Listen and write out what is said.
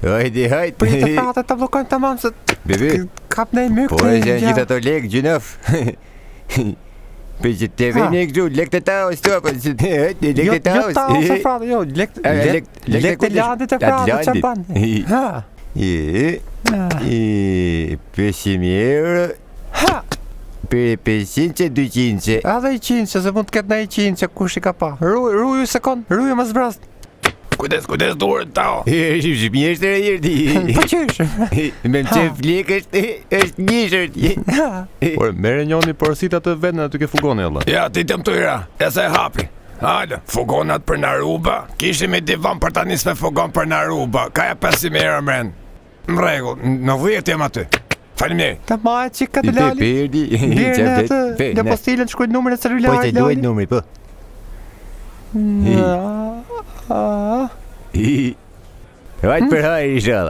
Hajde. Pritë frate të blokojmë tamam se Bebe, kap nej myk. po e janë gjitha të lekë gjinof. Për që të veni e këtu, lekë të taus të, për që të lekë të taus. Jo taus e frate, jo, lekë të landit e frate, që banë. €500 për 500 që 200. Edhe i 100 që se mund të ketë në i 100 që kush i ka pa. Ruju sekund, ruju më zbrast. Kujdes dorën tao. Mirë të rejër ti. Po qysh? Me më që flikë është njëshër ti. Por merre njoni porosita të vetën aty ke fugoni alla. Ja, ti të më tyra, e se hapi. Hajde, fugonat për Naruba. Kishim i divan për ta nisë me fugon për Naruba. Kaja 500 mren. Në regull, në 10 jem aty. Faleminderit. Ta maje që këtë lali. Perdi. Birë në atë, në postilën shkruaj numrin e Po celularit që duhet numri, po. Hajtë për hajë, inshallah.